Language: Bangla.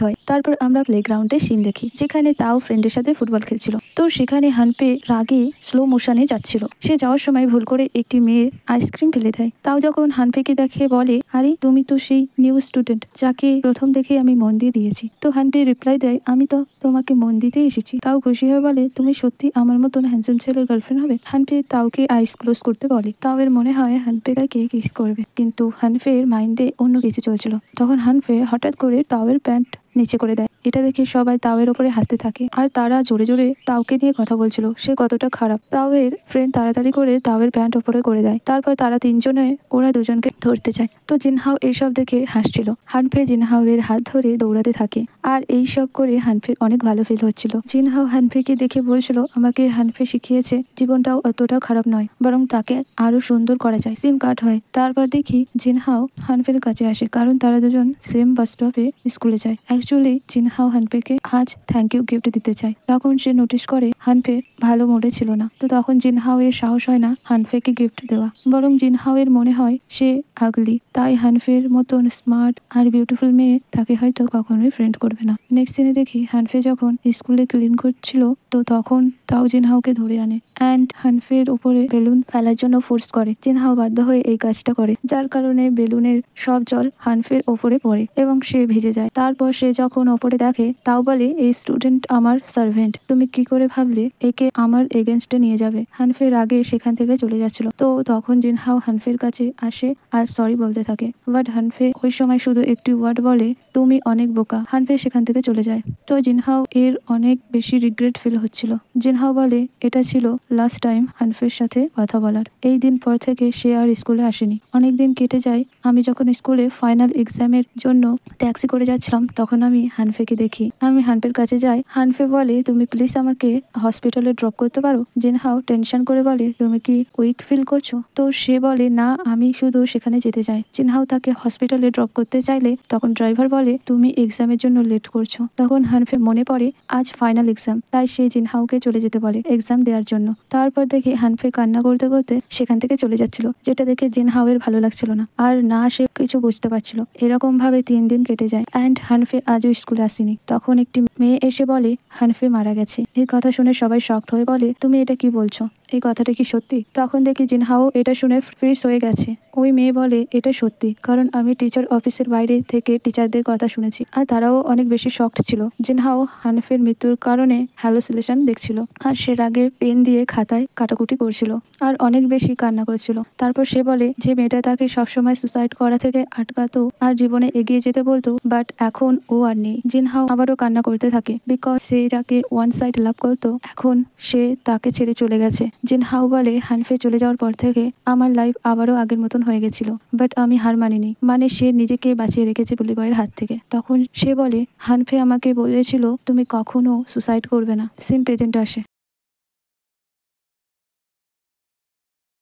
হয়। তারপর আমরা প্লেগ্রাউন্ডে সিন দেখি যেখানে তাও ফ্রেন্ডের সাথে ফুটবল খেলছিল। তো সেখানে হানপে রাগে স্লো মোশনে যাচ্ছিল। সে যাওয়ার সময় ভুল করে একটি মেয়ের আইসক্রিম ফেলে দেয়। তাও যখন হানপেকে দেখে বলে, আরে তুমি তো সেই নিউ স্টুডেন্ট যাকে প্রথম দেখে আমি মন দিয়ে দিয়েছি। তো হানপে রিপ্লাই দেয়, আমি তো তোমাকে মন দিতে এসেছি। তাও খুশি হয়ে বলে, তুমি সত্যি আমার মতন হ্যান্ডসাম ছেলের গার্লফ্রেন্ড হবে। হানপে তাওকে আইস ক্লোজ করতে বলে। তাও এর মনে হয় হানপে তাকে কিস করবে, কিন্তু হানফের মাইন্ডে অন্য কিছু চলছিল। তখন হানফে হঠাৎ করে তাওয়ের প্যান্ট নিচে করে দেয়। এটা দেখে সবাই তাওয়ের ওপরে হাসতে থাকে আর তারা জোরে জোরে তাওকে নিয়ে কথা বলছিল সে কতটা খারাপ। তাওয়ের ফ্রেন্ড তাড়াতাড়ি করে তাওয়ের প্যান্ট ওপরে করে দেয়। তারপর তারা তিনজনে ওরা দুজনকে ধরতে চায়। তো জিনহাও এইসব দেখে হাসছিল। হানফে জিনহাওয়ের হাত ধরে দৌড়াতে থাকে আর এইসব করে হানফের অনেক ভালো ফিল হচ্ছিল। জিনহাও হানফেকে দেখে বলছিল, আমাকে হানফে শিখিয়েছে জীবনটাও অতটাও খারাপ নয়, বরং তাকে আরো সুন্দর করা যায়। সিন কাট হয়। তারপর দেখি জিনহাও হানফের কাছে আসে কারণ তারা দুজন সেম বাস স্টপে স্কুলে যায়। অ্যাকচুয়ালি জিনহাও হানফেকে আজ থ্যাংক ইউ গিফট দিতে চায়। তখন সে নোটিস করে হানফে ভালো মুডে ছিল না। তো তখন জিনহাও এর সাহস হয় না হানফেকে গিফট দেওয়া, বরং জিনহাও এর মনে হয় সে আগলি, তাই হানফের মতন স্মার্ট আর বিউটিফুল মেয়ে তাকে হয়তো কখনোই ফ্রেন্ড করবে না। নেক্সট দিনে দেখি হানফে যখন স্কুলে ক্লিন করছিল তো তখন তাও জিনহাওকে ধরে আনে অ্যান্ড হানফের উপরে বেলুন ফেলার জন্য ফোর্স করে। জিনহাও বাধ্য হয়ে এই কাজটা করে, যার কারণে বেলুনের সব জল হানফের ওপরে পড়ে এবং সে ভিজে যায়। তারপর সে যখন ওপরে দেখে তাও বলে, এই স্টুডেন্ট আমার সার্ভেন্ট, তুমি কি করে ভাবলে একে আমার এগেনস্টে নিয়ে যাবে। হানফের আগে সেখান থেকে চলে যাচ্ছিল। তো তখন জিনহাও হানফের কাছে আসে আর সরি বলতে থাকে, বাট হানফে ওই সময় শুধু একটি ওয়ার্ড বলে, তুমি অনেক বোকা। হানফে সেখান থেকে চলে যায়। তো জিনহাও এর অনেক বেশি রিগ্রেট ফিল হচ্ছিল। জিনহাও বলে এটা ছিল লাস্ট টাইম হানফের সাথে কথা বলার। এই দিন পর থেকে সে আর স্কুলে আসেনি। অনেক দিন কেটে যায়। আমি যখন স্কুলে ফাইনাল এক্সামের জন্য ট্যাক্সি করে যাচ্ছিলাম তখন আমি হানফেকে দেখি। আমি হানফের কাছে যাই। হানফে বলে, তুমি প্লিজ আমাকে হসপিটালে ড্রপ করতে পারো। জিনহাও টেনশন করে বলে, তুমি কি উইক ফিল করছো? তো সে বলে, না, আমি শুধু সেখানে যেতে চাই। জিনহাও তাকে হসপিটালে ড্রপ করতে চাইলে তখন ড্রাইভার বলে, তুমি এক্সামের জন্য লেট করছো। তখন হানফে মনে পড়ে আজ ফাইনাল এক্সাম, তাই সে জিনহাওকে চলে যেতে বলে এক্সাম দেওয়ার জন্য। তারপর দেখি হানফে কান্না করতে করতে সেখান থেকে চলে যাচ্ছিল, যেটা দেখে জিনহাওয়ের ভালো লাগছিল না আর না সে কিছু বুঝতে পারছিল। এরকম ভাবে 3 দিন কেটে যায় অ্যান্ড হানফে আজও স্কুলে আসেনি। তখন একটি মেয়ে এসে বলে হানফে মারা গেছে। এই কথা শুনে সবাই শকড হয়ে বলে, তুমি এটা কি বলছো? এই কথাটা কি সত্যি? তখন দেখি জিনহাও এটা শুনে ফ্রিজ হয়ে গেছে। ওই মেয়ে বলে, এটা সত্যি, কারণ আমি টিচার অফিসের বাইরে থেকে টিচারদের কথা শুনেছি আর তারাও অনেক বেশি শকড ছিল। জিনহাও হানফের মৃত্যুর কারণে হ্যালোসিলেশন দেখছিল আর সে রাগে পেন দিয়ে খাতায় কাটাকুটি করছিল আর অনেক বেশি কান্না করছিল। তারপর সে বলে যে মেয়েটা তাকে সবসময় সুসাইড করা থেকে আটকাতো আর জীবনে এগিয়ে যেতে বলতো, বাট এখন ও আর নেই। জিনহাও আবারও কান্না করতে থাকে বিকজ সে যাকে ওয়ান সাইড লাভ করতো এখন সে তাকে ছেড়ে চলে গেছে। জিনহাও বলে, হানফে চলে যাওয়ার পর থেকে আমার লাইফ আবারও আগের মতন হয়ে গেছিল, বাট আমি হার মানিনি। মানে সে নিজেকে বাঁচিয়ে রেখেছে বুলি বয়ের হাত থেকে। তখন সে বলে, হানফে আমাকে বলেছিল তুমি কখনো সুসাইড করবে না। সিন প্রেজেন্ট আসে।